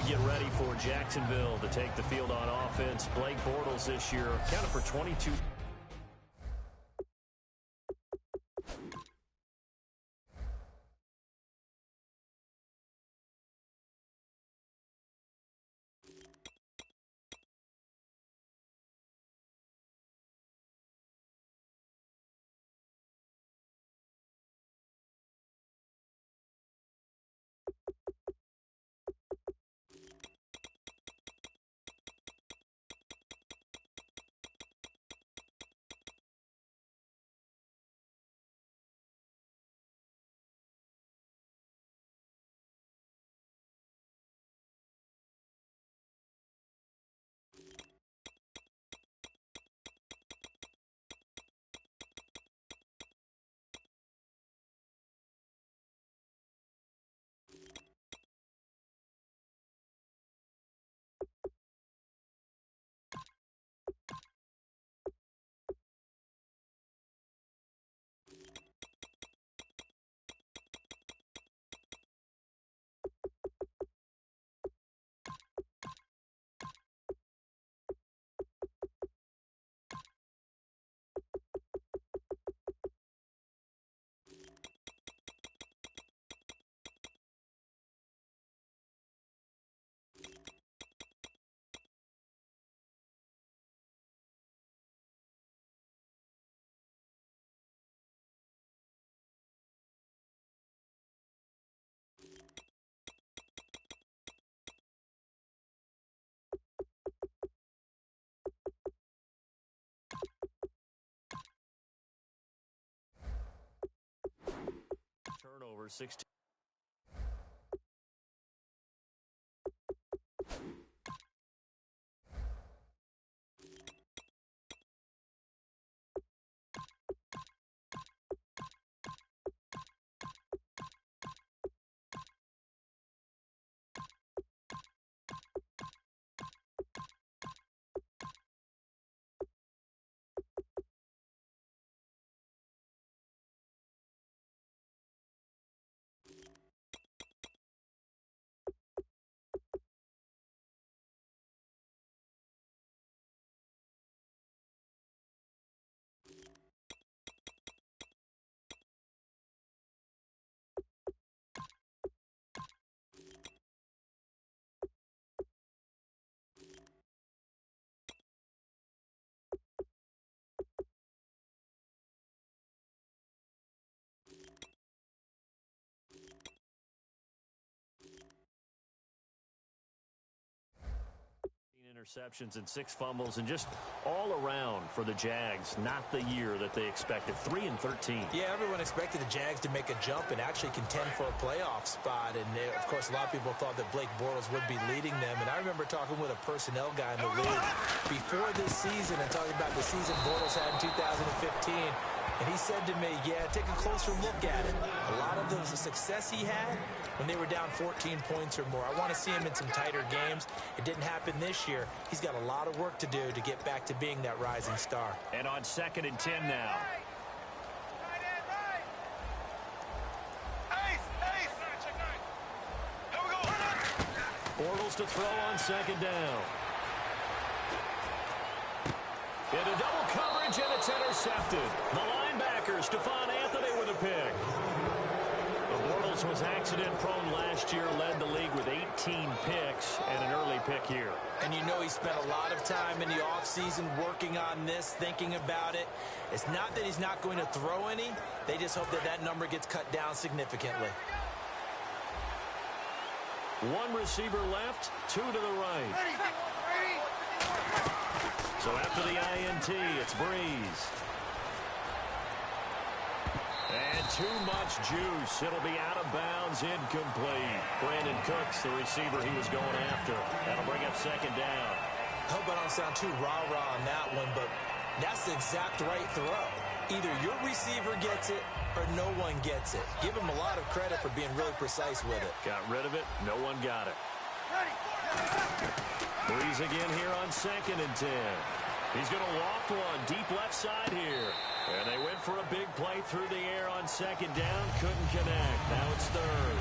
get ready for Jacksonville to take the field on offense. Blake Bortles this year accounted for 22. Turnover 16. Interceptions and 6 fumbles, and just all around for the Jags, not the year that they expected. 3-13. Yeah, everyone expected the Jags to make a jump and actually contend for a playoff spot. And, of course, a lot of people thought that Blake Bortles would be leading them. And I remember talking with a personnel guy in the league before this season and talking about the season Bortles had in 2015. And he said to me, yeah, take a closer look at it. A lot of the success he had when they were down 14 points or more. I want to see him in some tighter games. It didn't happen this year. He's got a lot of work to do to get back to being that rising star. And on 2nd and 10 now. Bortles to throw on 2nd down. Into double coverage, and it's intercepted. The linebacker, Stephon Anthony, with a pick. Bortles was accident-prone last year, led the league with 18 picks and an early pick here. And you know he spent a lot of time in the offseason working on this, thinking about it. It's not that he's not going to throw any. They just hope that that number gets cut down significantly. 1 receiver left, 2 to the right. So after the INT, it's Breeze. And too much juice. It'll be out of bounds, incomplete. Brandon Cooks, the receiver he was going after. That'll bring up 2nd down. I hope I don't sound too rah-rah on that one, but that's the exact right throw. Either your receiver gets it or no one gets it. Give him a lot of credit for being really precise with it. Got rid of it. No one got it. Breeze again here on 2nd and 10. He's going to loft one deep left side here. And they went for a big play through the air on 2nd down. Couldn't connect. Now it's 3rd.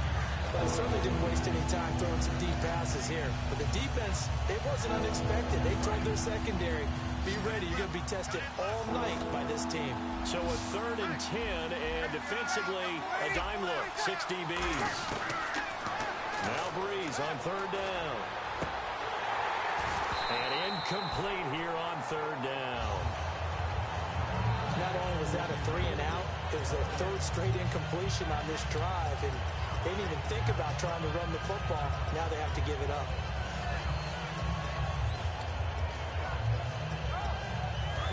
But they certainly didn't waste any time throwing some deep passes here. But the defense, it wasn't unexpected. They told their secondary, be ready. You're going to be tested all night by this team. So a 3rd and 10, and defensively, a dime look. 6 DBs. Now Breeze on 3rd down. And incomplete here on 3rd down. Not only was that a 3 and out, it was their 3rd straight incompletion on this drive, and they didn't even think about trying to run the football. Now they have to give it up.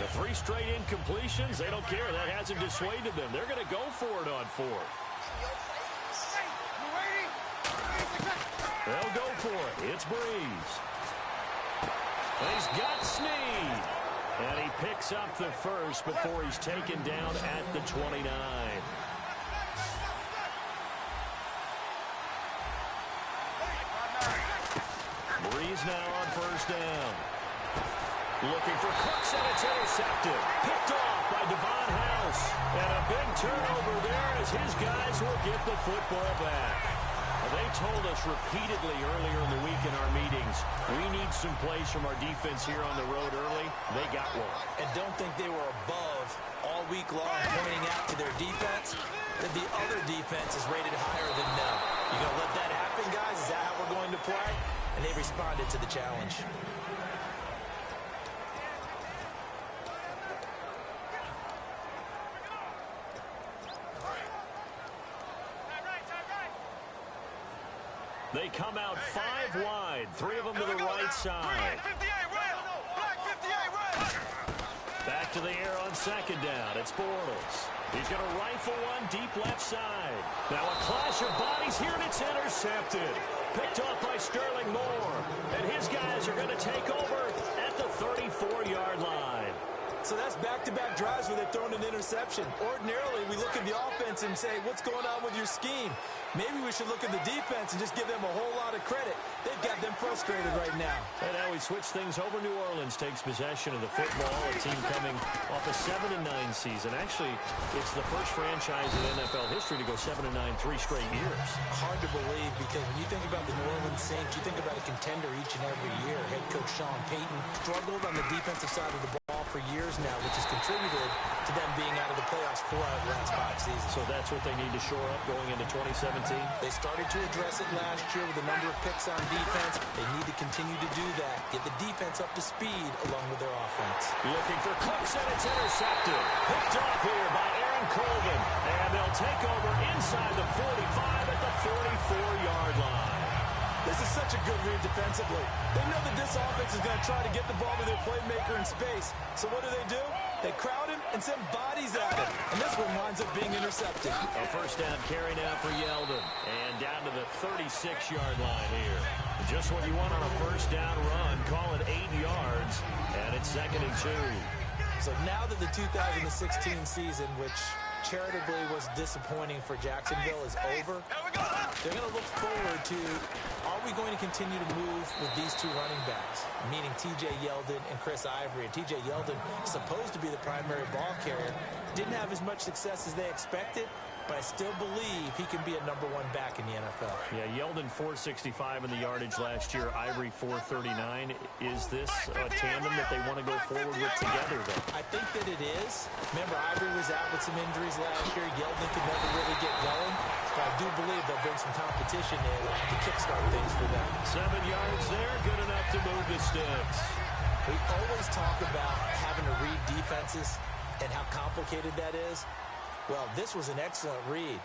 The 3 straight incompletions, they don't care. That hasn't dissuaded them. They're going to go for it on 4th. They'll go for it. It's Breeze. He's got Snead. And he picks up the first before he's taken down at the 29. Breeze now on 1st down. Looking for Cooks, and it's intercepted. Picked off by Devon House. And a big turnover there as his guys will get the football back. They told us repeatedly earlier in the week in our meetings, we need some plays from our defense here on the road early. They got one. And don't think they were above all week long pointing out to their defense that the other defense is rated higher than them. You going to let that happen, guys? Is that how we're going to play? And they responded to the challenge. They come out 5 wide, 3 of them to the right side. Back to the air on 2nd down. It's Bortles. He's going to rifle one deep left side. Now a clash of bodies here, and it's intercepted. Picked off by Sterling Moore. And his guys are going to take over at the 34-yard line. So that's back-to-back drives where they've thrown an interception. Ordinarily, we look at the offense and say, what's going on with your scheme? Maybe we should look at the defense and just give them a whole lot of credit. They've got them frustrated right now. And now we switch things over. New Orleans takes possession of the football. A team coming off a 7-9 season. Actually, it's the first franchise in NFL history to go 7-9 3 straight years. Hard to believe, because when you think about the New Orleans Saints, you think about a contender each and every year. Head coach Sean Payton struggled on the defensive side of the ball for years now, which has contributed to them being out of the playoffs 4 out of the last 5 seasons. So that's what they need to shore up going into 2017? They started to address it last year with a number of picks on defense. They need to continue to do that. Get the defense up to speed along with their offense. Looking for Cooks, and it's intercepted. Picked off here by Aaron Colvin. And they'll take over inside the 45 at the 44-yard line. This is such a good read defensively. They know that this offense is going to try to get the ball to their playmaker in space. So what do? They crowd him and send bodies at him. And this one winds up being intercepted. A 1st down carry now for Yeldon. And down to the 36-yard line here. Just what you want on a 1st down run. Call it 8 yards. And it's 2nd and 2. So now that the 2016 season, which charitably was disappointing for Jacksonville, is over, they're going to look forward to, are we going to continue to move with these 2 running backs, meaning T.J. Yeldon and Chris Ivory. And T.J. Yeldon, supposed to be the primary ball carrier, didn't have as much success as they expected, but I still believe he can be a #1 back in the NFL. Yeah, Yeldon 465 in the yardage last year, Ivory 439. Is this a tandem that they want to go forward with together, though? I think that it is. Remember, Ivory was out with some injuries last year. Yeldon could never really get going. But I do believe they'll bring some competition in to kickstart things for them. 7 yards there, good enough to move the sticks. We always talk about having to read defenses and how complicated that is. Well, this was an excellent read.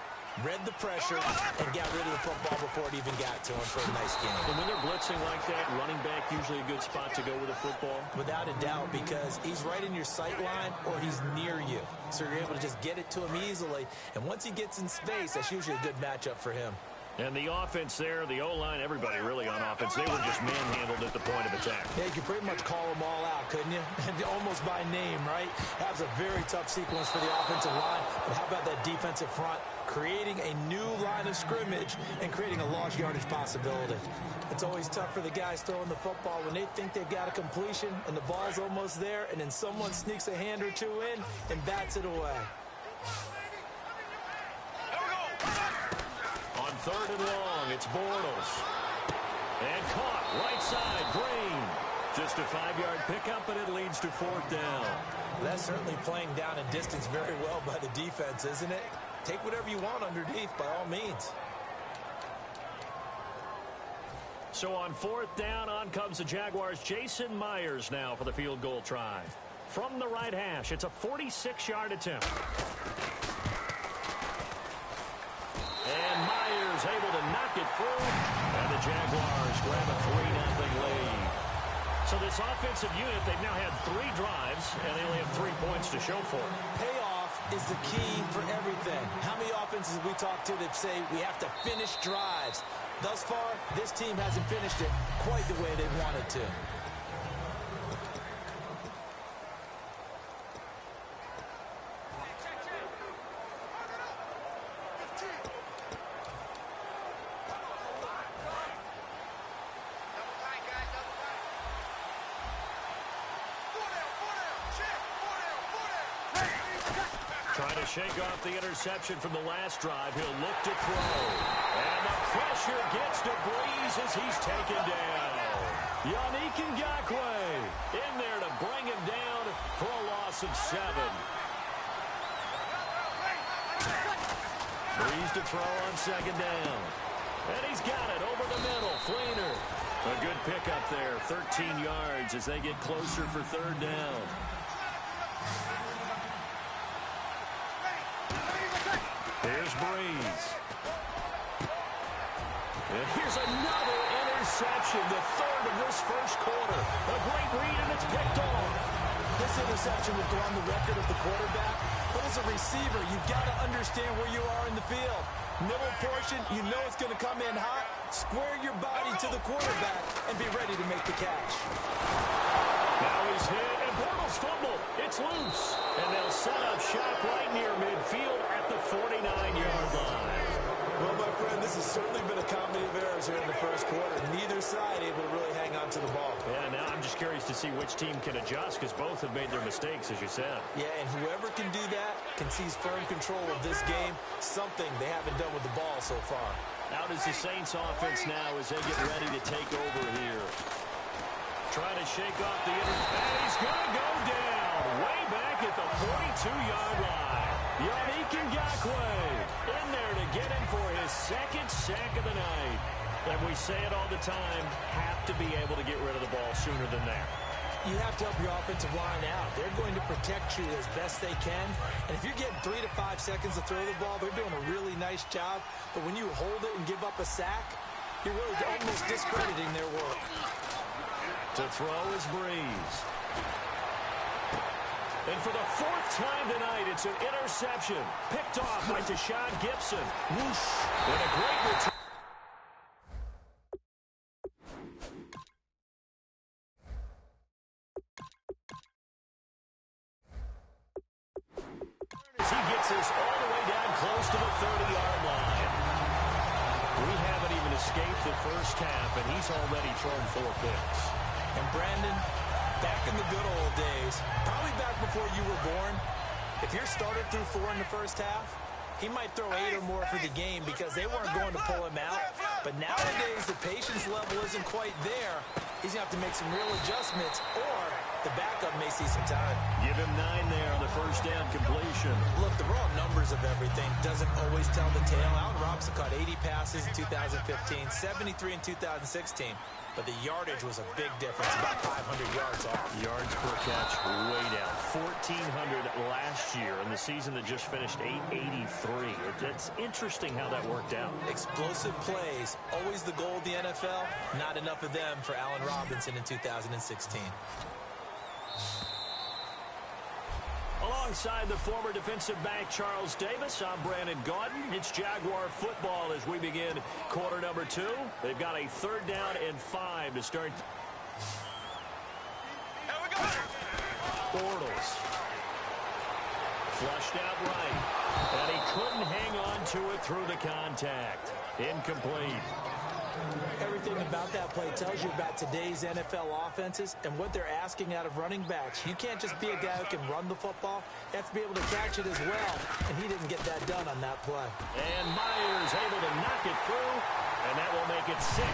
Read the pressure and got rid of the football before it even got to him for a nice game. And when they're blitzing like that, running back usually a good spot to go with a football? Without a doubt, because he's right in your sight line or he's near you. So you're able to just get it to him easily. And once he gets in space, that's usually a good matchup for him. And the offense there, the O-line, everybody really on offense, they were just manhandled at the point of attack. Yeah, you could pretty much call them all out, couldn't you? Almost by name, right? That was a very tough sequence for the offensive line. But how about that defensive front? Creating a new line of scrimmage and creating a lost yardage possibility. It's always tough for the guys throwing the football when they think they've got a completion and the ball's almost there, and then someone sneaks a hand or two in and bats it away. On 3rd and long, It's Bortles. And caught right side, Green. Just a 5-yard pickup, and it leads to 4th down. That's certainly playing down and distance very well by the defense, isn't it? Take whatever you want underneath, by all means. So on 4th down, on comes the Jaguars' Jason Myers now for the field goal try. From the right hash, it's a 46-yard attempt. And Myers able to knock it through, and the Jaguars grab a 3-0 lead. So this offensive unit, they've now had 3 drives, and they only have 3 points to show for it. Payoff is the key for everything. How many offenses have we talked to that say we have to finish drives? Thus far, this team hasn't finished it quite the way they wanted to. Trying to shake off the interception from the last drive. He'll look to throw. And the pressure gets to Breeze as he's taken down. Yannick Ngakoue in there to bring him down for a loss of 7. Breeze to throw on 2nd down. And he's got it over the middle. Fleener. A good pickup there. 13 yards as they get closer for 3rd down. Here's Breeze. And here's another interception, the 3rd of this first quarter. A great read, and it's picked off. This interception will go on the record of the quarterback, but as a receiver, you've got to understand where you are in the field. Middle portion, you know it's going to come in hot. Square your body to the quarterback and be ready to make the catch. Now he's hit, and Bortles fumbled. It's loose. And they'll set up shop right near midfield at the 49-yard line. Well, my friend, this has certainly been a comedy of errors here in the first quarter. Neither side able to really hang on to the ball. Yeah, now I'm just curious to see which team can adjust, because both have made their mistakes, as you said. Yeah, and whoever can do that can seize firm control of this game, something they haven't done with the ball so far. Out is the Saints offense now as they get ready to take over here. Trying to shake off the and he's going to go down way back at the 42-yard line. Yannick Ngakoue in there to get him for his 2nd sack of the night. And we say it all the time, have to be able to get rid of the ball sooner than that. You have to help your offensive line out. They're going to protect you as best they can. And if you're getting 3 to 5 seconds to throw the ball, they're doing a really nice job. But when you hold it and give up a sack, you're really almost discrediting their work. To throw is Breeze. And for the 4th time tonight, it's an interception. Picked off by Deshaun Gibson. Whoosh. And a great return. As he gets this all the way down close to the 30-yard line. We haven't even escaped the first half, and he's already thrown 4 picks. And Brandon, back in the good old days, probably back before you were born, if your starter threw 4 in the first half, he might throw 8 or more for the game because they weren't going to pull him out. But nowadays, the patience level isn't quite there. He's going to have to make some real adjustments, or the backup may see some time. Give him 9 there on the first down completion. Look, the raw numbers of everything doesn't always tell the tale. Allen Robinson caught 80 passes in 2015, 73 in 2016. But the yardage was a big difference, about 500 yards off. Yards per catch way down. 1,400 last year in the season that just finished 883. It's interesting how that worked out. Explosive plays, always the goal of the NFL. Not enough of them for Allen Robinson in 2016. Alongside the former defensive back Charles Davis, I'm Brandon Gaudin. It's Jaguar football as we begin quarter number 2. They've got a 3rd down and 5 to start. Here we go. Bortles. Flushed out right. And he couldn't hang on to it through the contact. Incomplete. Everything about that play tells you about today's NFL offenses and what they're asking out of running backs. You can't just be a guy who can run the football. You have to be able to catch it as well, and he didn't get that done on that play. And Myers able to knock it through, And that will make it 6-0.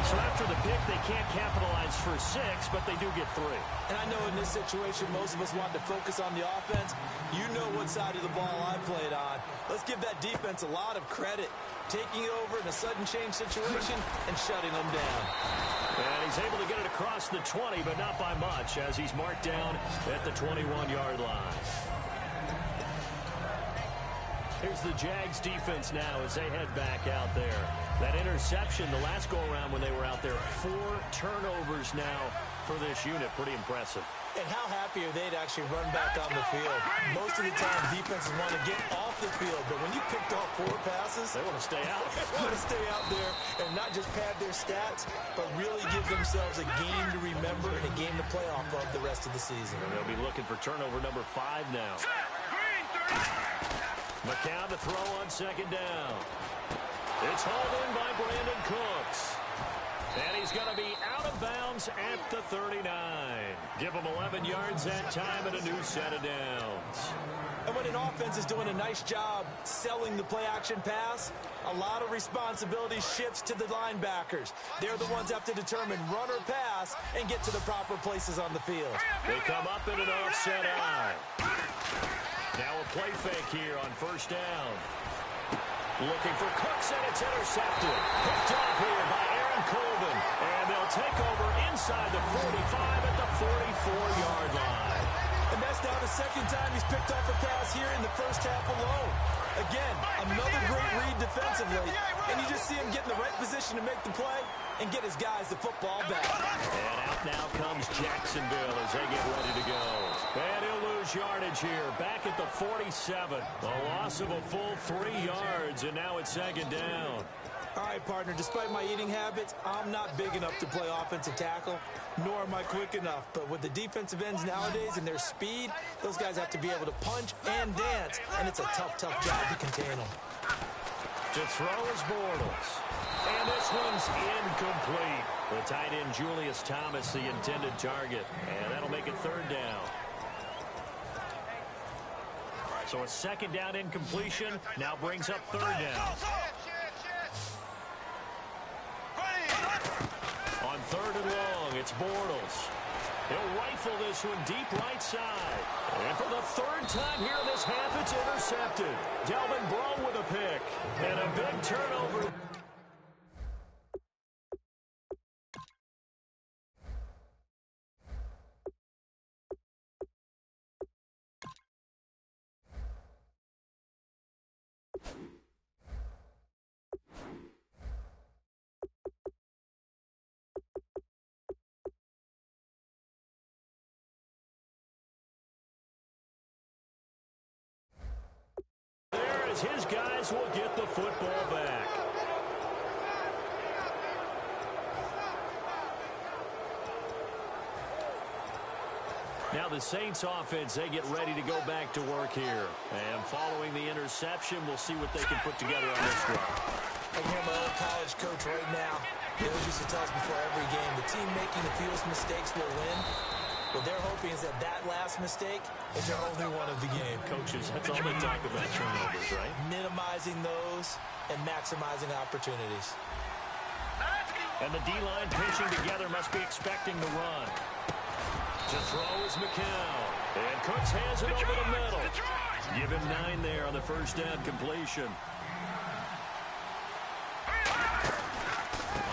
So after the pick, they can't capitalize for 6, but they do get 3. And I know in this situation, most of us want to focus on the offense. You know what side of the ball I played on. Let's give that defense a lot of credit. Taking it over in a sudden change situation and shutting them down. And he's able to get it across the 20, but not by much, as he's marked down at the 21-yard line. Here's the Jags defense now as they head back out there. That interception the last go-around when they were out there, 4 turnovers now for this unit. Pretty impressive. And how happy are they to actually run back on the field? Most of the time, defenses want to get off the field, but when you picked off 4 passes, they want to stay out. They want to stay out there and not just pad their stats, but really give themselves a game to remember and a game to play off of the rest of the season. And they'll be looking for turnover number 5 now. McCown to throw on second down. It's hauled in by Brandon Cooks. And he's going to be out of bounds at the 39. Give him 11 yards that time and a new set of downs. And when an offense is doing a nice job selling the play-action pass, a lot of responsibility shifts to the linebackers. They're the ones that have to determine run or pass and get to the proper places on the field. They come up in an offset eye. Now a play fake here on first down. Looking for Cooks, and it's intercepted. Picked off here by Aaron Colvin. And they'll take over inside the 45 at the 44-yard line. And that's now the second time he's picked off a pass here in the first half alone. Again, another great read defensively. And you just see him get in the right position to make the play and get his guys the football back. And out now comes Jacksonville as they get ready to go. And he'll lose yardage here. Back at the 47. A loss of a full 3 yards, and now it's second down. All right, partner, despite my eating habits, I'm not big enough to play offensive tackle, nor am I quick enough. But with the defensive ends nowadays and their speed, those guys have to be able to punch and dance, and it's a tough, tough job to contain them. To throw is Bortles. And this one's incomplete. The tight end, Julius Thomas, the intended target. And that'll make it third down. So a second down incompletion now brings up third down. On third and long, it's Bortles. He'll rifle this one deep right side. And for the third time here in this half, it's intercepted. Delvin Breaux with a pick. And a big turnover. His guys will get the football back. Now the Saints offense, they get ready to go back to work here. And following the interception, we'll see what they can put together on this drive. I can hear my old college coach right now. He always used to tell us before every game, the team making the fewest mistakes will win. What they're hoping is that last mistake is their only one of the game. Coaches, that's all they talk about, turnovers, right? Minimizing those and maximizing opportunities. And the D-line pinching together must be expecting the run. To throw is McCown. And Cooks hands it over the middle. Give him 9 there on the first down completion.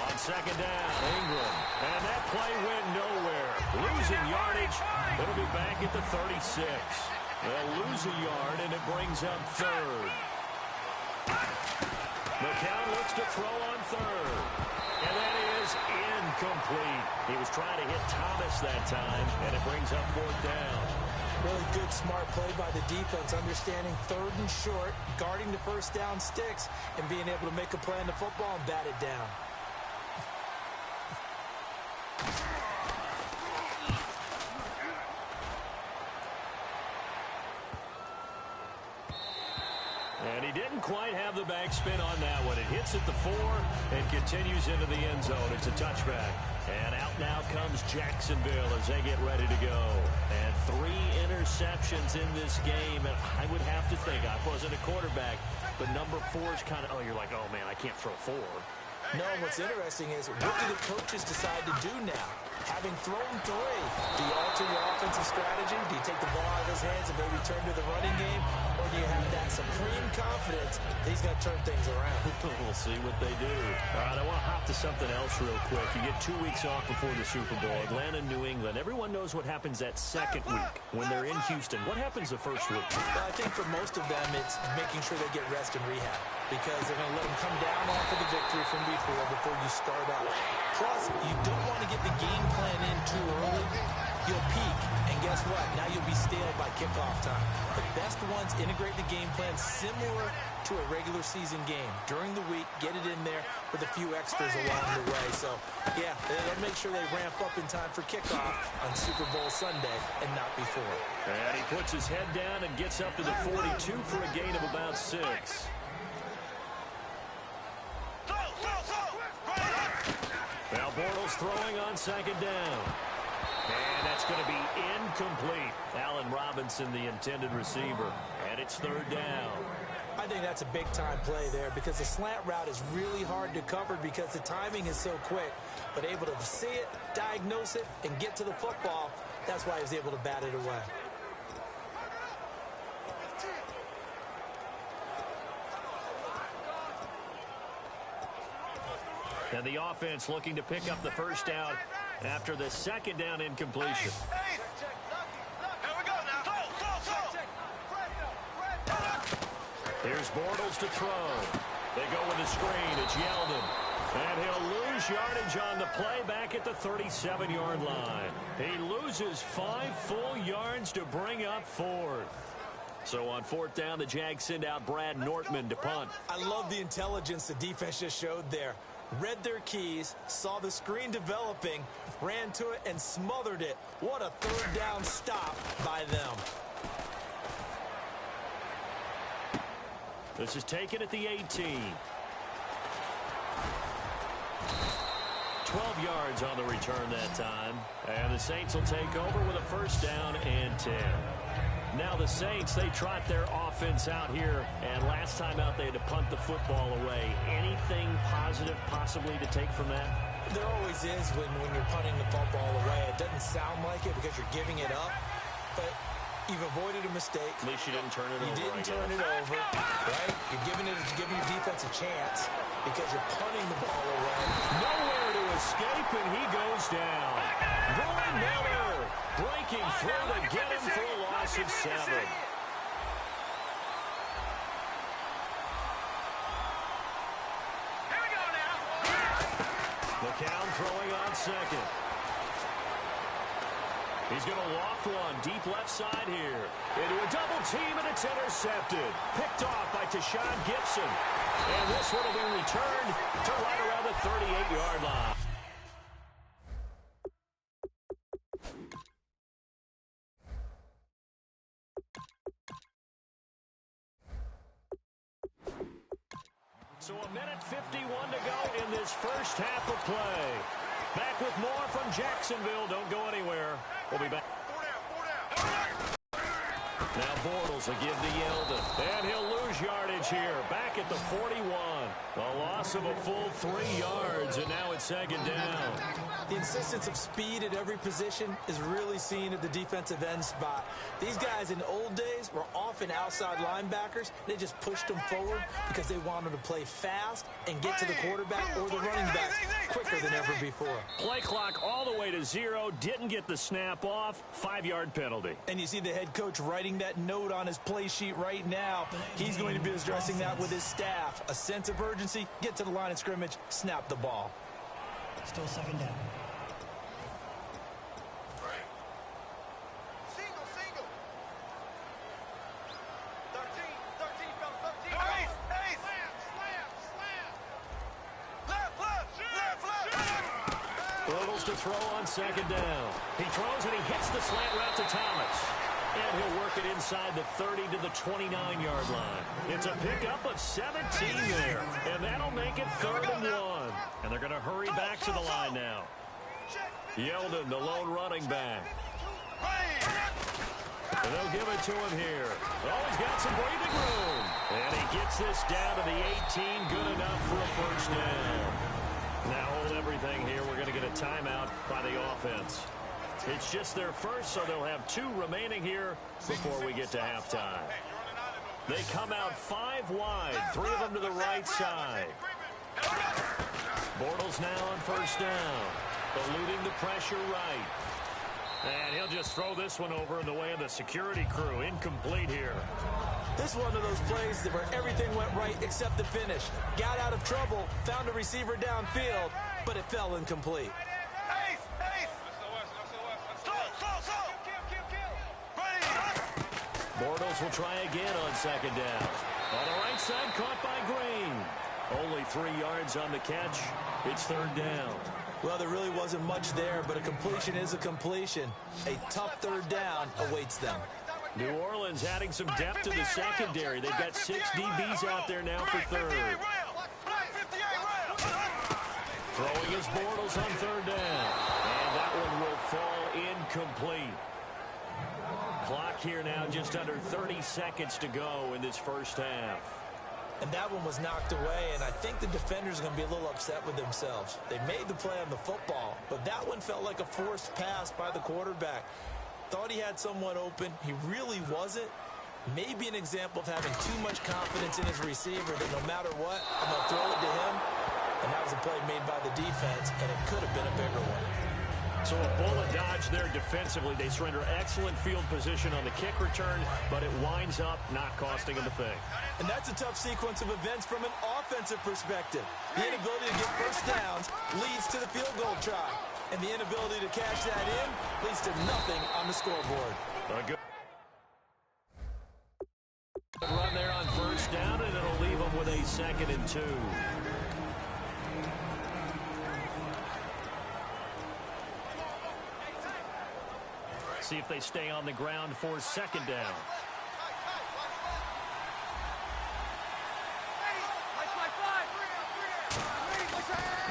On second down, Ingram. And that play went nowhere. Losing yardage. It'll be back at the 36. They'll lose a yard, and it brings up third. McCown looks to throw on third. And that is incomplete. He was trying to hit Thomas that time, and it brings up fourth down. Really good, smart play by the defense, understanding third and short, guarding the first down sticks, and being able to make a play on the football and bat it down. And he didn't quite have the backspin on that one. It hits at the 4 and continues into the end zone. It's a touchback. And out now comes Jacksonville as they get ready to go. And 3 interceptions in this game. And I would have to think, I wasn't a quarterback, but number 4 is kind of, you're like, oh, man, I can't throw 4. No, what's interesting is what do the coaches decide to do now? Having thrown 3, do you alter your offensive strategy? Do you take the ball out of his hands and maybe turn to the running game? Or do you have that supreme confidence that he's going to turn things around? We'll see what they do. All right, I want to hop to something else real quick. You get 2 weeks off before the Super Bowl. Atlanta, New England. Everyone knows what happens that second week when they're in Houston. What happens the first week? Well, I think for most of them, it's making sure they get rest and rehab because they're going to let them come down off of the victory from before you start up. Plus, you don't want to get the game plan in too early. You'll peak, and guess what? Now you'll be stale by kickoff time. The best ones integrate the game plan similar to a regular season game. During the week, get it in there with a few extras along the way. So, yeah, they'll make sure they ramp up in time for kickoff on Super Bowl Sunday and not before. And he puts his head down and gets up to the 42 for a gain of about 6. Now Bortles throwing on second down. And that's going to be incomplete. Allen Robinson, the intended receiver. And it's 3rd down. I think that's a big-time play there because the slant route is really hard to cover because the timing is so quick. But able to see it, diagnose it, and get to the football, that's why he was able to bat it away. And the offense looking to pick up the first down after the second down incompletion. Here's Bortles to throw. They go with a screen. It's Yeldon. And he'll lose yardage on the play back at the 37-yard line. He loses 5 full yards to bring up 4th. So on 4th down, the Jags send out Brad Nortman to punt. I love the intelligence the defense just showed there. Read their keys, saw the screen developing, ran to it, and smothered it. What a 3rd down stop by them. This is taken at the 18. 12 yards on the return that time. And the Saints will take over with a first down and 10. Now the Saints, they trot their offense out here, and last time out they had to punt the football away. Anything positive possibly to take from that? There always is when you're punting the football away. It doesn't sound like it because you're giving it up, but you've avoided a mistake. At least you didn't turn it over. You didn't turn it over, right? You're giving your defense a chance because you're punting the ball away. Nowhere to escape, and he goes down. Roy Miller breaking through to get him for a loss of 7. McCown throwing on second. He's going to loft one deep left side here. Into a double team, and it's intercepted. Picked off by Tashawn Gibson. And this one will be returned to right around the 38-yard line. So a minute 51 to go in this first half of play. Back with more from Jacksonville. Don't go anywhere. We'll be back. Now Bortles will give to Yeldon. And he'll lose yardage here. Back at the 41. A loss of a full 3 yards, and now it's second down. The insistence of speed at every position is really seen at the defensive end spot. These guys in the old days were often outside linebackers. They just pushed them forward because they wanted to play fast and get to the quarterback or the running back quicker than ever before. Play clock all the way to 0. Didn't get the snap off. 5-yard penalty. And you see the head coach writing that note on his play sheet right now. He's going to be addressing that with his staff. A sense of urgency, get to the line of scrimmage, snap the ball. Still second down. Single. 13, fellas, 13. Left. Bortles to throw on second down. He throws and he hits the slant route to Thomas. And he'll work it inside the 30 to the 29-yard line. It's a pickup of 17 there. And that'll make it 3rd and 1. And they're going to hurry back to the line now. Yeldon, the lone running back. And they'll give it to him here. Oh, he's got some breathing room. And he gets this down to the 18, good enough for a first down. Now hold everything here. We're going to get a timeout by the offense. It's just their first, so they'll have 2 remaining here before we get to halftime. They come out 5 wide, 3 of them to the right side. Bortles now on first down, eluding the pressure right. And he'll just throw this one over in the way of the security crew. Incomplete here. This is one of those plays where everything went right except the finish. Got out of trouble, found a receiver downfield, but it fell incomplete. Bortles will try again on second down. On the right side, caught by Green. Only 3 yards on the catch. It's third down. Well, there really wasn't much there, but a completion is a completion. A tough third down awaits them. New Orleans adding some depth to the secondary. They've got 6 DBs out there now for third. Throwing his Bortles on third down. And that one will fall incomplete. Clock here now just under 30 seconds to go in this first half. And that one was knocked away, and I think the defenders are going to be a little upset with themselves. They made the play on the football, but that one felt like a forced pass by the quarterback. Thought he had someone open. He really wasn't. Maybe an example of having too much confidence in his receiver that no matter what, I'm going to throw it to him. And that was a play made by the defense, and it could have been a bigger one. So a bullet dodge there defensively. They surrender excellent field position on the kick return, but it winds up not costing them a thing. And that's a tough sequence of events from an offensive perspective. The inability to get first downs leads to the field goal try. And the inability to cash that in leads to nothing on the scoreboard. A good run there on first down, and it'll leave them with a 2nd and 2. See if they stay on the ground for second down.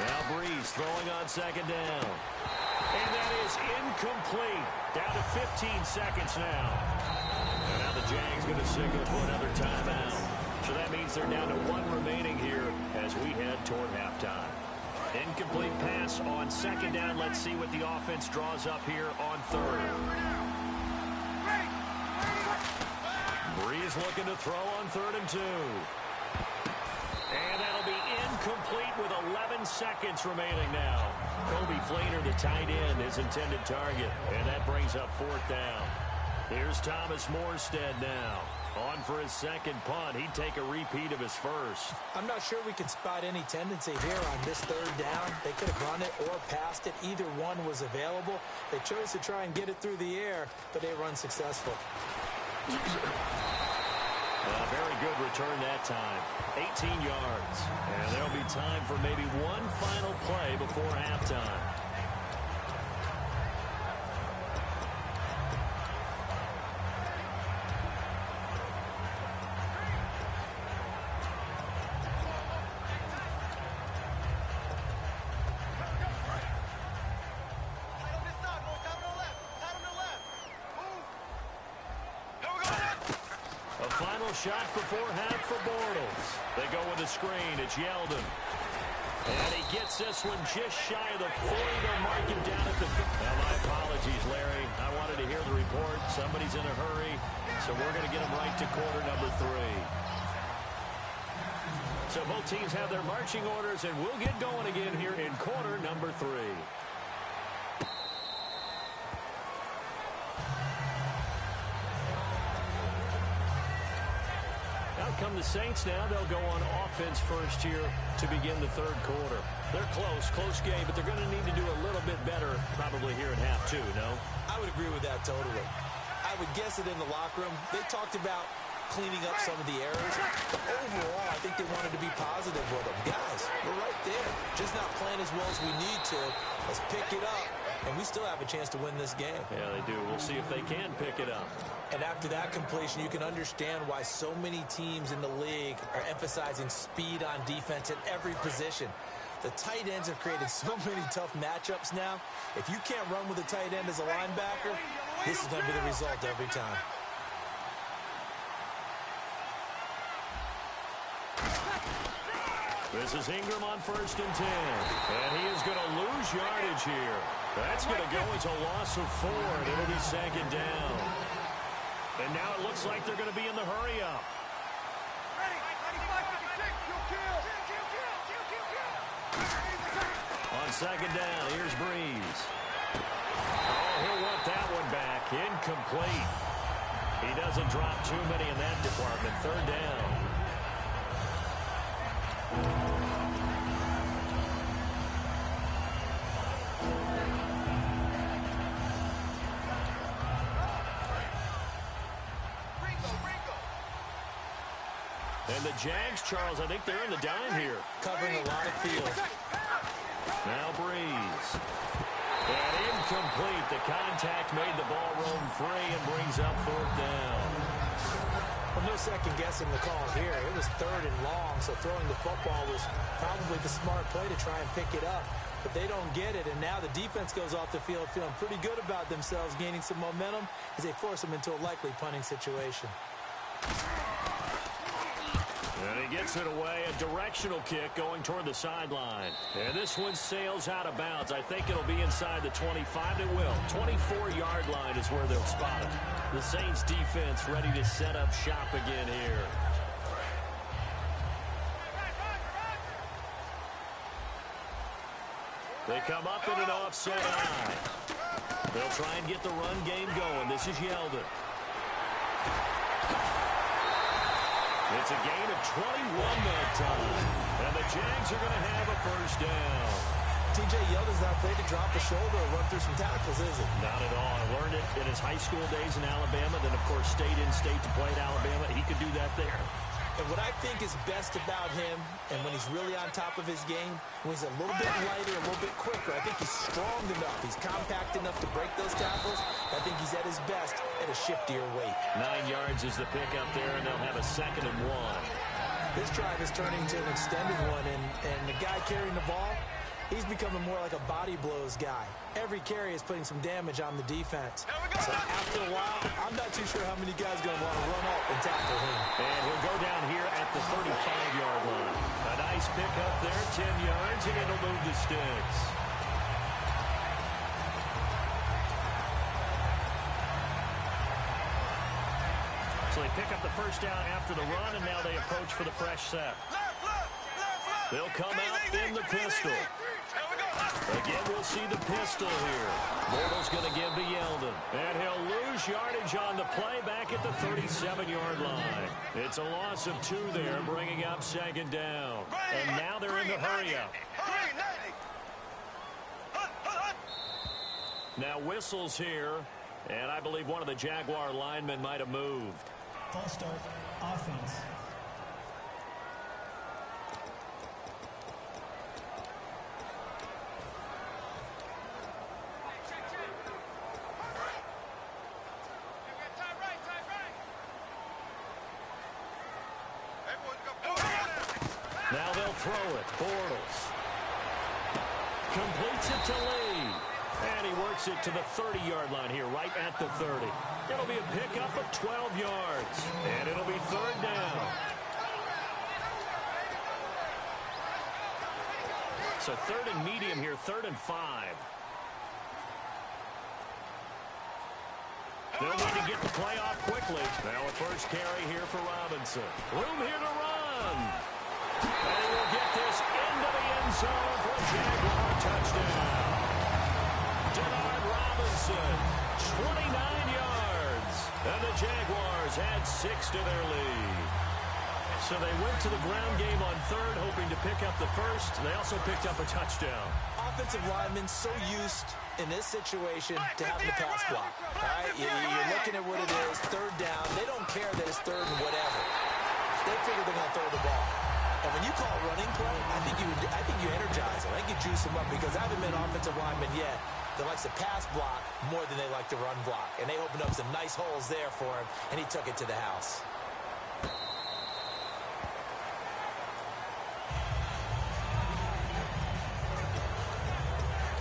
Now Breeze throwing on second down. And that is incomplete. Down to 15 seconds now. And now the Jags going to signal for another timeout. So that means they're down to 1 remaining here as we head toward halftime. Incomplete pass on second down. Let's see what the offense draws up here on third. Breeze looking to throw on 3rd and 2. And that'll be incomplete with 11 seconds remaining now. Kobe Flainer, the tight end, his intended target. And that brings up 4th down. Here's Thomas Morstead now. On for his second punt. He'd take a repeat of his first. I'm not sure we can spot any tendency here on this third down. They could have run it or passed it. Either one was available. They chose to try and get it through the air, but they were unsuccessful. A very good return that time. 18 yards. And there'll be time for maybe one final play before halftime. Shot before half for Bortles. They go with a screen. It's Yeldon. And he gets this one just shy of the 40. They'll mark him down at the 50. Now, my apologies, Larry. I wanted to hear the report. Somebody's in a hurry, so we're going to get him right to quarter number 3. So both teams have their marching orders, and we'll get going again here in quarter number 3. Come the Saints now. They'll go on offense first here to begin the third quarter. They're close game, but they're going to need to do a little bit better probably here in half 2, no? I would agree with that totally. I would guess that in the locker room, they talked about cleaning up some of the errors. But overall, I think they wanted to be positive with them. Guys, we're right there. Just not playing as well as we need to. Let's pick it up. And we still have a chance to win this game. Yeah, they do. We'll see if they can pick it up. And after that completion, you can understand why so many teams in the league are emphasizing speed on defense at every position. The tight ends have created so many tough matchups now. If you can't run with a tight end as a linebacker, this is going to be the result every time. This is Ingram on 1st and 10. And he is going to lose yardage here. That's going to go as a loss of 4, and it'll be 2nd down. And now it looks like they're going to be in the hurry-up. On 2nd down, here's Breeze. Oh, he'll want that one back. Incomplete. He doesn't drop too many in that department. 3rd down. And the Jags, Charles, I think they're in the dime here. Covering a lot of field. Now Breeze. And incomplete. The contact made the ball roam free and brings up 4th down. Well, no second guessing the call here. It was 3rd and long, so throwing the football was probably the smart play to try and pick it up. But they don't get it, and now the defense goes off the field feeling pretty good about themselves, gaining some momentum as they force them into a likely punting situation. And he gets it away, a directional kick going toward the sideline. And this one sails out of bounds. I think it'll be inside the 25. It will. 24-yard line is where they'll spot it. The Saints defense ready to set up shop again here. They come up in an offset eye. They'll try and get the run game going. This is Yeldon. It's a gain of 21 that time. And the Jags are going to have a 1st down. T.J. Yeldon's not afraid to drop a shoulder or run through some tackles, is he? Not at all. I learned it in his high school days in Alabama. Then, of course, stayed in state to play at Alabama. He could do that there. And what I think is best about him, and when he's really on top of his game, when he's a little bit lighter, a little bit quicker, I think he's strong enough. He's compact enough to break those tackles. I think he's at his best at a shiftier weight. 9 yards is the pickup there, and they'll have a 2nd and 1. This drive is turning into an extended one, and the guy carrying the ball, he's becoming more like a body blows guy. Every carry is putting some damage on the defense. So after a while, I'm not too sure how many guys are going to want to run up and tackle him. And he'll go down here at the 35-yard line. A nice pickup there, 10 yards, and it'll move the sticks. So they pick up the 1st down after the run, and now they approach for the fresh set. They'll come out in the pistol. Again, we'll see the pistol here. Bortles going to give to Yeldon. And he'll lose yardage on the play back at the 37-yard line. It's a loss of 2 there, bringing up 2nd down. And now they're in the hurry-up. Now whistles here, and I believe one of the Jaguar linemen might have moved. False start, offense. Now they'll throw it. Bortles completes it to Lee. And he works it to the 30-yard line here, right at the 30. It'll be a pickup of 12 yards. And it'll be 3rd down. So 3rd and medium here, 3rd and 5. They'll need to get the play off quickly. Now a first carry here for Robinson. Room here to run. And he will get this into the end zone for a Jaguar touchdown. Denard Robinson, 29 yards. And the Jaguars add 6 to their lead. So they went to the ground game on 3rd, hoping to pick up the 1st. They also picked up a touchdown. Offensive linemen so used in this situation to having to pass block. All right, you're looking at what it is, 3rd down. They don't care that it's 3rd and whatever. They figure they're going to throw the ball. And when you call running play, I think you energize them. I think you juice them up because I haven't been an offensive lineman yet that likes to pass block more than they like to run block. And they opened up some nice holes there for him, and he took it to the house.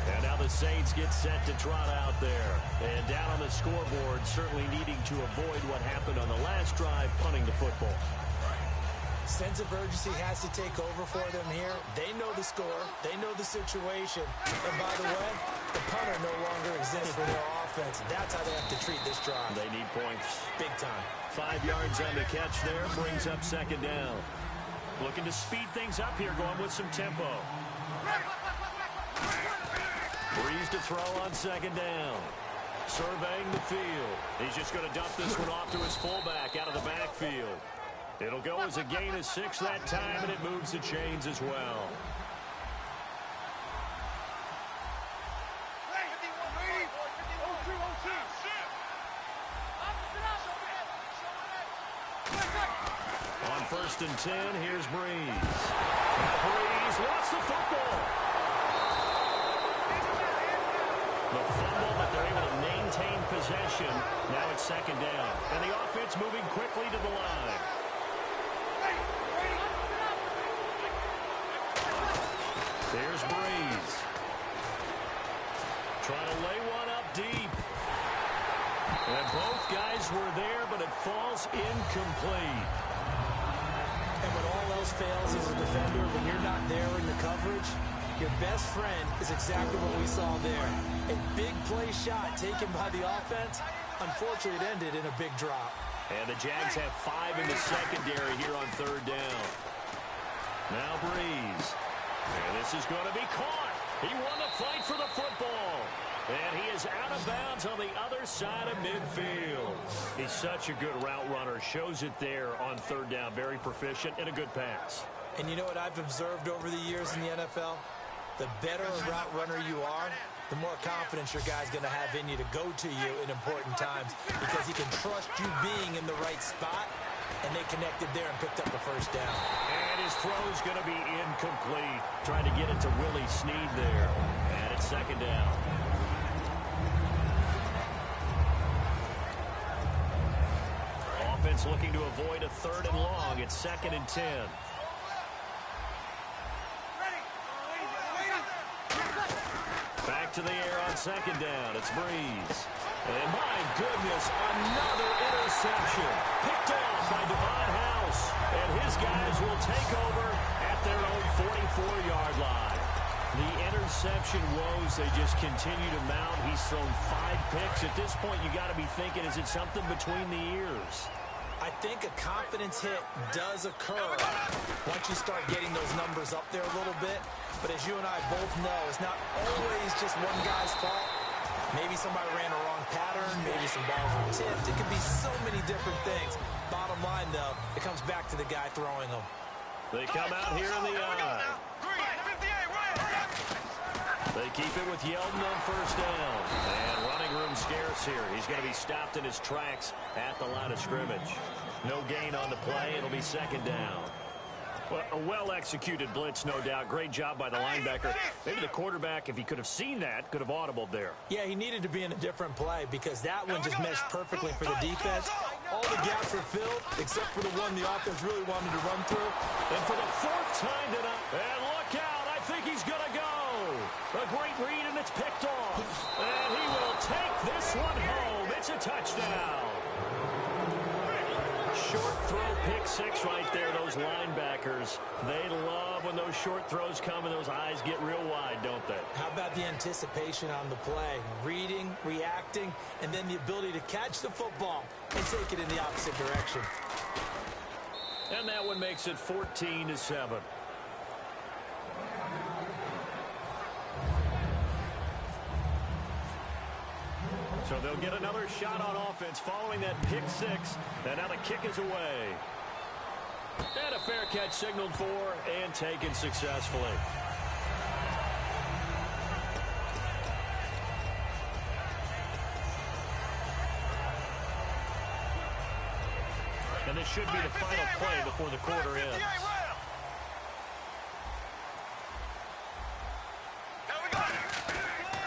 And now the Saints get set to trot out there. And down on the scoreboard, certainly needing to avoid what happened on the last drive, punting the football. sense of urgency has to take over for them here. They know the score. They know the situation. And by the way, the punter no longer exists for their offense. That's how they have to treat this drive. They need points. Big time. 5 yards on the catch there. Brings up second down. Looking to speed things up here, going with some tempo. Breeze to throw on second down. Surveying the field. He's just going to dump this one off to his fullback out of the backfield. It'll go as a gain of 6 that time, and it moves the chains as well. On 1st and 10, here's Breeze. Breeze lost the football. The fumble, but they're able to maintain possession. Now it's second down. And the offense moving quickly to the line. There's Breeze. Trying to lay one up deep. And both guys were there, but it falls incomplete. And when all else fails as a defender, when you're not there in the coverage, your best friend is exactly what we saw there. A big play shot taken by the offense. Unfortunately, it ended in a big drop. And the Jags have 5 in the secondary here on 3rd down. Now Breeze. And this is going to be caught. He won the fight for the football. And he is out of bounds on the other side of midfield. He's such a good route runner. Shows it there on 3rd down. Very proficient and a good pass. And you know what I've observed over the years in the NFL? The better a route runner you are, the more confidence your guy's going to have in you to go to you in important times because he can trust you being in the right spot, and they connected there and picked up the 1st down. And his throw's going to be incomplete. Trying to get it to Willie Snead there. And it's second down. Offense looking to avoid a 3rd and long. It's 2nd and 10. Back to the air on second down. It's Breeze. And my goodness, another interception. Picked off by Devon House. And his guys will take over at their own 44-yard line. The interception woes, they just continue to mount. He's thrown 5 picks. At this point, you got to be thinking, is it something between the ears? I think a confidence hit does occur once you start getting those numbers up there a little bit. But as you and I both know, it's not always just one guy's fault. Maybe somebody ran a wrong pattern. Maybe some balls were tipped. It could be so many different things. Bottom line, though, it comes back to the guy throwing them. They come out here in the eye. They keep it with Yeldon on 1st down. And running room scarce here. He's going to be stopped in his tracks at the line of scrimmage. No gain on the play. It'll be second down. Well, a well-executed blitz, no doubt. Great job by the linebacker. Maybe the quarterback, if he could have seen that, could have audibled there. Yeah, he needed to be in a different play because that one just meshed perfectly for the defense. All the gaps were filled except for the one the offense really wanted to run through. And for the 4th time tonight, and look out, I think he's going to go. A great read, and it's picked off. And he will take this one home. It's a touchdown. Short throw, pick 6 right there. Those linebackers, they love when those short throws come and those eyes get real wide, don't they? How about the anticipation on the play? Reading, reacting, and then the ability to catch the football and take it in the opposite direction. And that one makes it 14-7. So they'll get another shot on offense following that pick 6. And now the kick is away. And a fair catch signaled for and taken successfully. And this should be the final play before the quarter ends.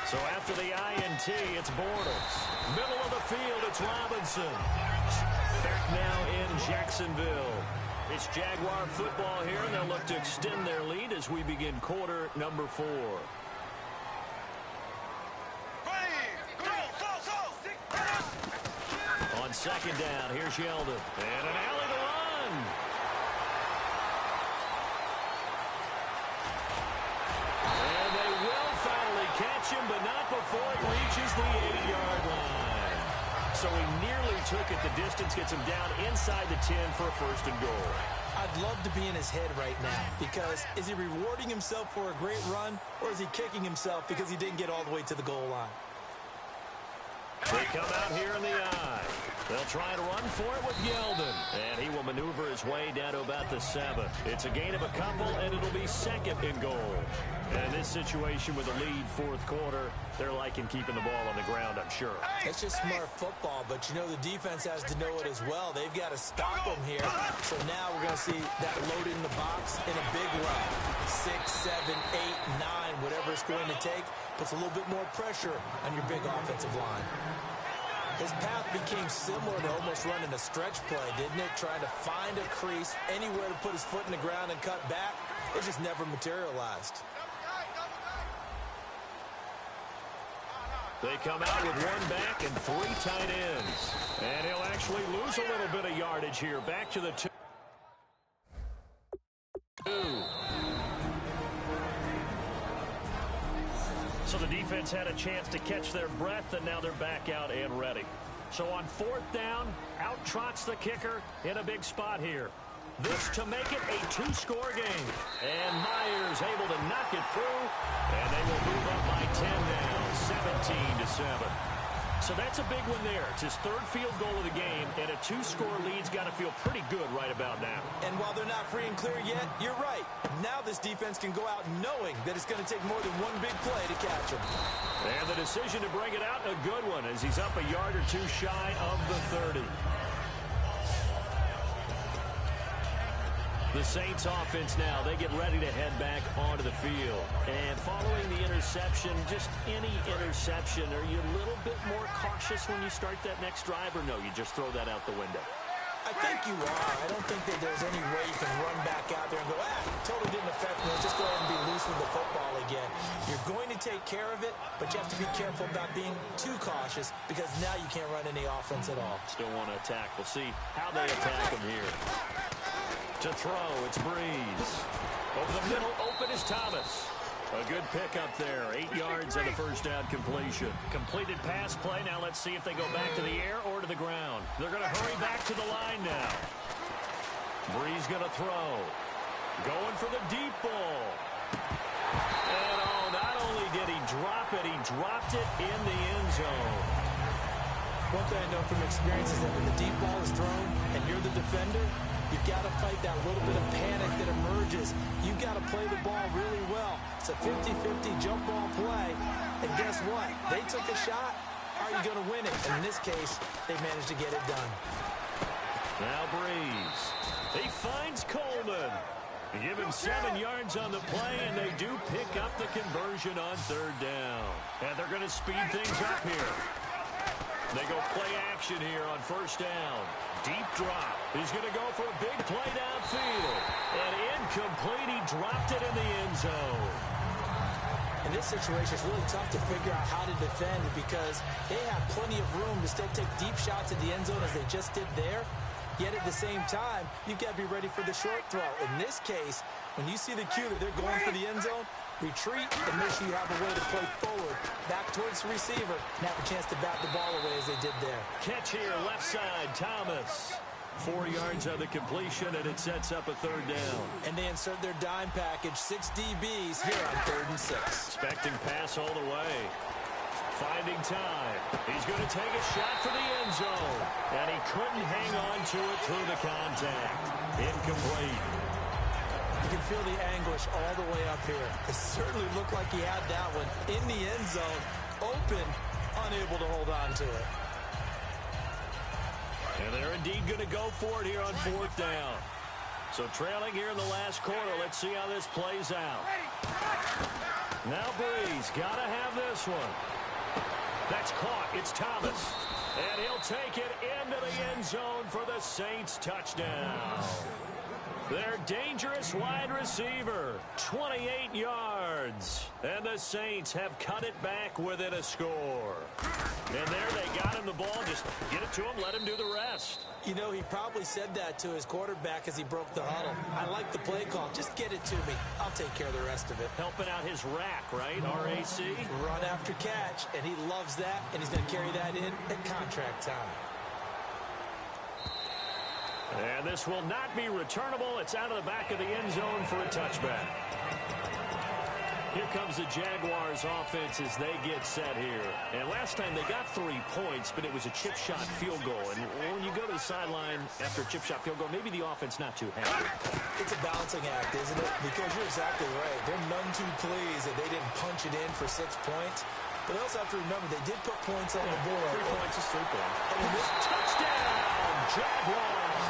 So after the INT, it's Bortles. Middle of the field, it's Robinson. Back now in Jacksonville. It's Jaguar football here, and they'll look to extend their lead as we begin quarter number 4. On second down, here's Yeldon. And an alley to run. catch him, but not before it reaches the 8-yard line. So he nearly took it the distance, gets him down inside the 10 for a first and goal. I'd love to be in his head right now, because is he rewarding himself for a great run, or is he kicking himself because he didn't get all the way to the goal line? They come out here in the eye. They'll try and run for it with Yeldon. And he will maneuver his way down to about the 7. It's a gain of a couple, and it'll be second and goal. And in this situation with a lead fourth quarter, they're liking keeping the ball on the ground, I'm sure. It's just smart football, but you know the defense has to know it as well. They've got to stop them here. So now we're going to see that load in the box in a big run. 6, 7, 8, 9, whatever it's going to take, puts a little bit more pressure on your big offensive line. His path became similar to almost running a stretch play, didn't it? Trying to find a crease, anywhere to put his foot in the ground and cut back. It just never materialized. They come out with one back and 3 tight ends. And he'll actually lose a little bit of yardage here. Back to the 2. So the defense had a chance to catch their breath, and now they're back out and ready. So on 4th down, out trots the kicker in a big spot here. This to make it a 2-score game. And Myers able to knock it through, and they will move up by 10 now, 17-7. So that's a big one there. It's his 3rd field goal of the game, and a 2-score lead's got to feel pretty good right about now. And while they're not free and clear yet, you're right. Now this defense can go out knowing that it's going to take more than one big play to catch him. And the decision to bring it out, a good one, as he's up a yard or 2 shy of the 30. The Saints offense now, they get ready to head back onto the field. And following the interception, just any interception, are you a little bit more cautious when you start that next drive, or no, you just throw that out the window? I think you are. I don't think that there's any way you can run back out there and go, totally didn't affect me. Just go ahead and be loose with the football again. You're going to take care of it, but you have to be careful about being too cautious, because now you can't run any offense at all. Still want to attack. We'll see how they attack him here. To throw, it's Breeze. Over the middle, open is Thomas. A good pickup there. 8 yards on the first down completion. Completed pass play. Now let's see if they go back to the air or to the ground. They're going to hurry back to the line now. Breeze going to throw. Going for the deep ball. And not only did he drop it, he dropped it in the end zone. One thing I know from experience is that when the deep ball is thrown and you're the defender, you've got to fight that little bit of panic that emerges. You've got to play the ball really well. It's a 50-50 jump ball play. And guess what? They took a shot. How are you going to win it? And in this case, they managed to get it done. Now Breeze. He finds Coleman. They give him 7 yards on the play, and they do pick up the conversion on 3rd down. And they're going to speed things up here. They go play action here on 1st down. Deep drop. He's going to go for a big play downfield. And incomplete. He dropped it in the end zone. In this situation, it's really tough to figure out how to defend, because they have plenty of room to still take deep shots at the end zone as they just did there. Yet at the same time, you've got to be ready for the short throw. In this case, when you see the cue that they're going for the end zone, retreat and make sure you have a way to play forward, back towards the receiver, and have a chance to bat the ball away as they did there. Catch here, left side, Thomas. 4 yards on the completion, and it sets up a 3rd down. And they insert their dime package, 6 DBs here on 3rd and 6. Expecting pass all the way. Finding time. He's going to take a shot for the end zone. And he couldn't hang on to it through the contact. Incomplete. You can feel the anguish all the way up here. It certainly looked like he had that one in the end zone, open, unable to hold on to it. And they're indeed going to go for it here on 4th down. So trailing here in the last quarter. Let's see how this plays out. Now Breeze, got to have this one. That's caught. It's Thomas. And he'll take it into the end zone for the Saints touchdown. Their dangerous wide receiver, 28 yards. And the Saints have cut it back within a score. And there they got him the ball. Just get it to him, let him do the rest. You know, he probably said that to his quarterback as he broke the huddle. I like the play call. Just get it to me. I'll take care of the rest of it. Helping out his rack, right? RAC. Run after catch, and he loves that, and he's going to carry that in at contract time. And this will not be returnable. It's out of the back of the end zone for a touchback. Here comes the Jaguars offense as they get set here. And last time they got 3 points, but it was a chip shot field goal. And when you go to the sideline after a chip shot field goal, maybe the offense not too happy. It's a balancing act, isn't it? Because you're exactly right. They're none too pleased that they didn't punch it in for 6 points. But they also have to remember they did put points on the board. 3 points is 3 points. And this Touchdown, Jaguars!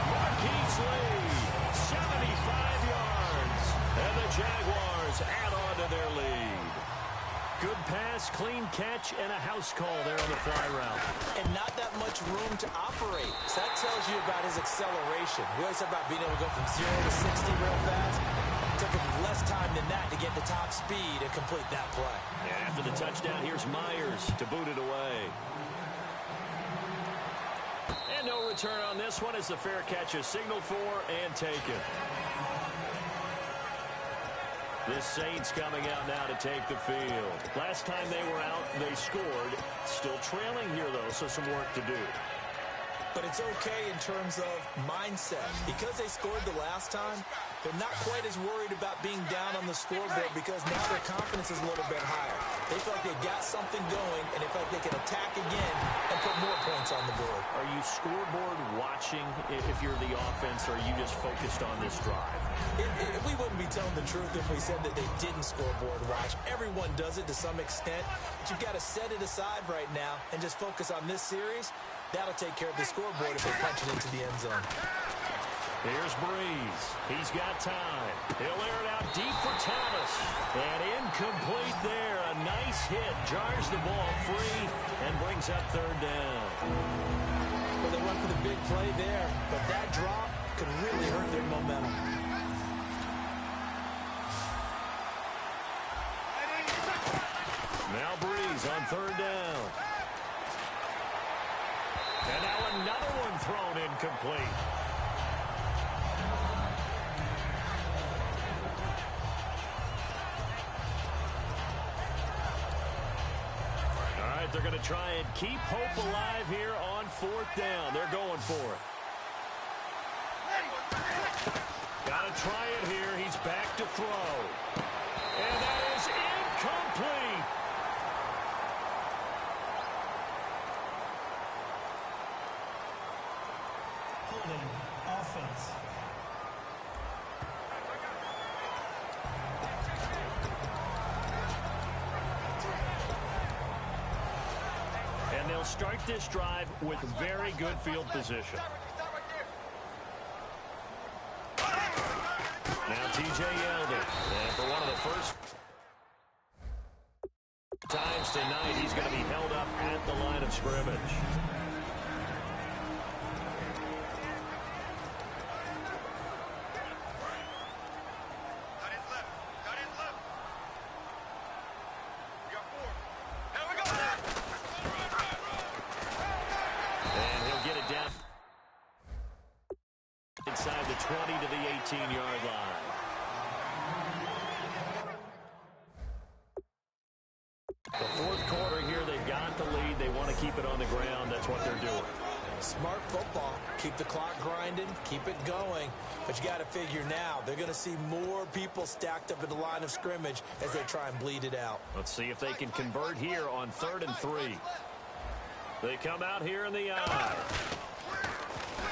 Marquise Lee, 75 yards. And the Jaguars add on to their lead. Good pass, clean catch, and a house call there on the fly route. And not that much room to operate. So that tells you about his acceleration. We always talk about being able to go from 0 to 60 real fast. It took him less time than that to get to top speed and complete that play. And after the touchdown, here's Myers to boot it away. And no return on this one as the fair catch is signaled for and taken. The Saints coming out now to take the field. Last time they were out, they scored. Still trailing here, though, so some work to do. But it's okay in terms of mindset. Because they scored the last time, they're not quite as worried about being down on the scoreboard because now their confidence is a little bit higher. They feel like they've got something going, and they feel like they can attack again and put more points on the board. Are you scoreboard watching if you're the offense, or are you just focused on this drive? We wouldn't be telling the truth if we said that they didn't scoreboard watch. Everyone does it to some extent, but you've got to set it aside right now and just focus on this series. That'll take care of the scoreboard if they punch it into the end zone. Here's Breeze. He's got time. He'll air it out deep for Thomas. And incomplete there. A nice hit. Jars the ball free and brings up third down. Well, they went for the big play there, but that drop could really hurt their momentum. Now Breeze on third down. And now another one thrown incomplete. All right, they're going to try and keep hope alive here on fourth down. They're going for it. Got to try it here. He's back to throw. And that is incomplete. Holding offense. And they'll start this drive with very good field position. Now T.J. Yeldon. And for one of the first times tonight, he's going to be held up at the line of scrimmage. And he'll get it down inside the 20 to the 18-yard line. The fourth quarter here, they've got the lead. They want to keep it on the ground. That's what they're doing. Smart football. Keep the clock grinding. Keep it going. But you got to figure now, they're going to see more people stacked up at the line of scrimmage as they try and bleed it out. Let's see if they can convert here on 3rd and 3. They come out here in the eye.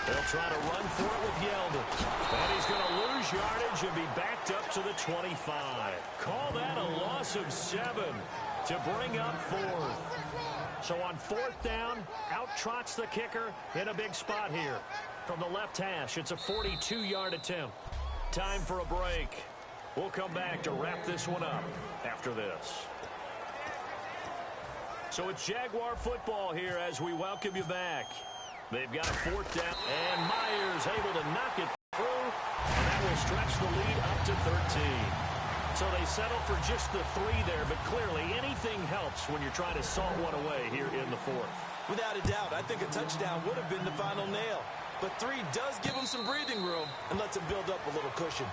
They'll try to run for it with Yeldon. And he's going to lose yardage and be backed up to the 25. Call that a loss of 7 to bring up 4th. So on 4th down, out trots the kicker in a big spot here. From the left hash, it's a 42-yard attempt. Time for a break. We'll come back to wrap this one up after this. So it's Jaguar football here as we welcome you back. They've got a 4th down, and Myers able to knock it through, and that will stretch the lead up to 13. So they settle for just the 3 there, but clearly anything helps when you're trying to salt one away here in the 4th. Without a doubt, I think a touchdown would have been the final nail. But 3 does give them some breathing room and lets them build up a little cushion.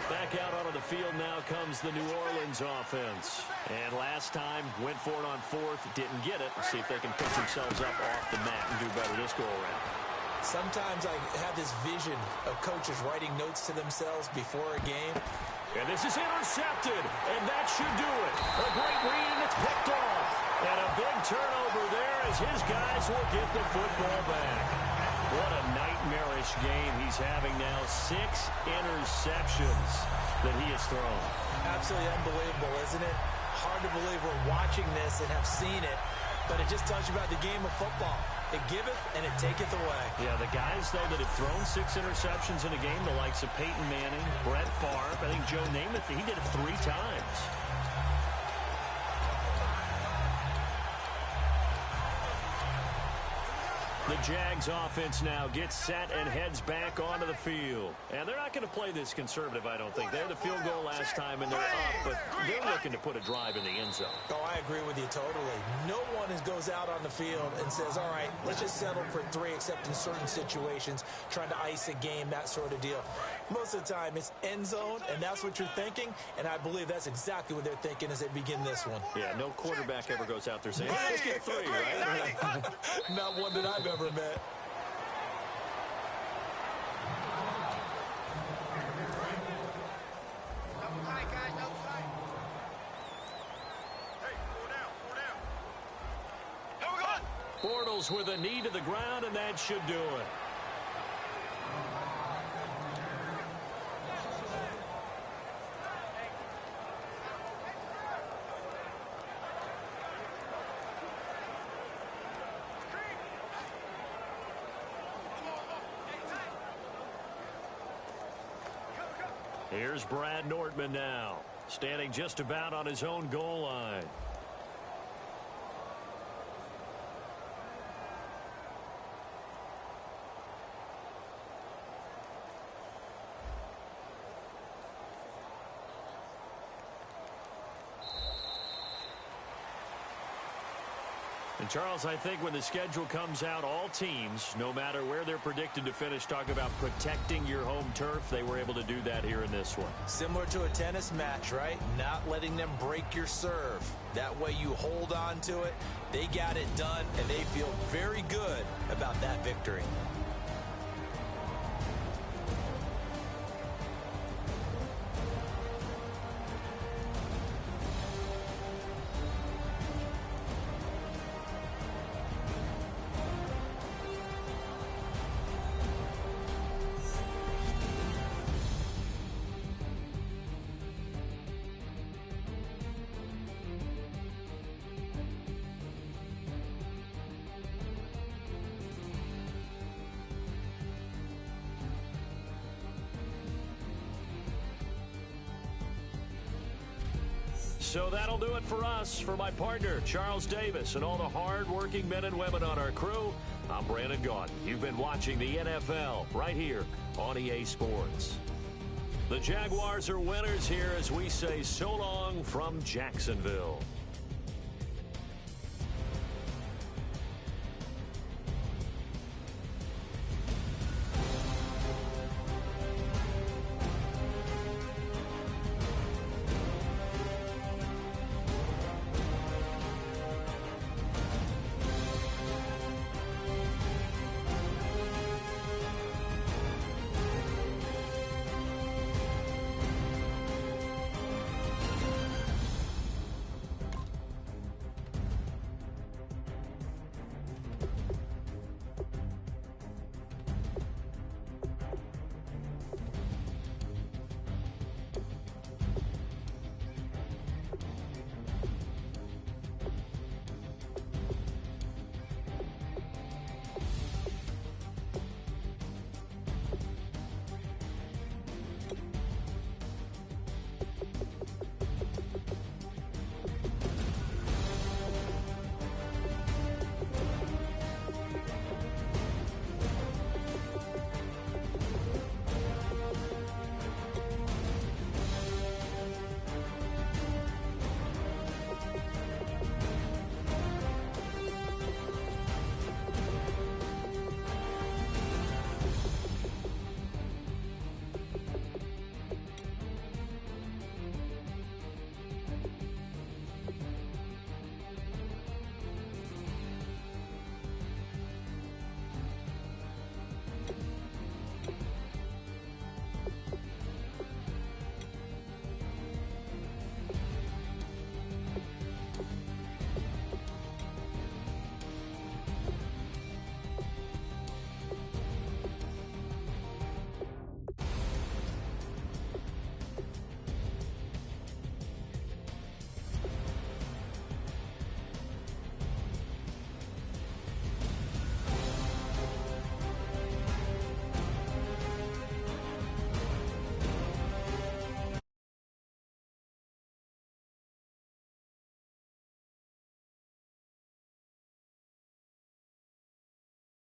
Back out onto the field now comes the New Orleans offense. And last time, went for it on 4th, didn't get it. See if they can pick themselves up off the mat and do better this go-around. Sometimes I have this vision of coaches writing notes to themselves before a game. And this is intercepted, and that should do it. A great read, and it's picked off. And a big turnover there as his guys will get the football back. What a nightmarish game he's having now. 6 interceptions that he has thrown. Absolutely unbelievable, isn't it? Hard to believe we're watching this and have seen it, but it just tells you about the game of football. It giveth and it taketh away. Yeah, the guys, though, that have thrown 6 interceptions in a game, the likes of Peyton Manning, Brett Favre, I think Joe Namath, he did it 3 times. The Jags offense now gets set and heads back onto the field. And they're not going to play this conservative, I don't think. They had the field goal last time, and they're up, but they're looking to put a drive in the end zone. Oh, I agree with you totally. No one goes out on the field and says, all right, let's just settle for 3, except in certain situations, trying to ice a game, that sort of deal. Most of the time, it's end zone, and that's what you're thinking, and I believe that's exactly what they're thinking as they begin this one. Yeah, no quarterback ever goes out there saying, let's get 3, right? Not one that I've ever met. Bortles with a knee to the ground, and that should do it. Here's Brad Nordman now, standing just about on his own goal line. And Charles, I think when the schedule comes out, all teams, no matter where they're predicted to finish, talk about protecting your home turf. They were able to do that here in this one. Similar to a tennis match, right? Not letting them break your serve. That way you hold on to it. They got it done, and they feel very good about that victory. So that'll do it for us. For my partner, Charles Davis, and all the hard-working men and women on our crew, I'm Brandon Gaudin. You've been watching the NFL right here on EA Sports. The Jaguars are winners here as we say so long from Jacksonville.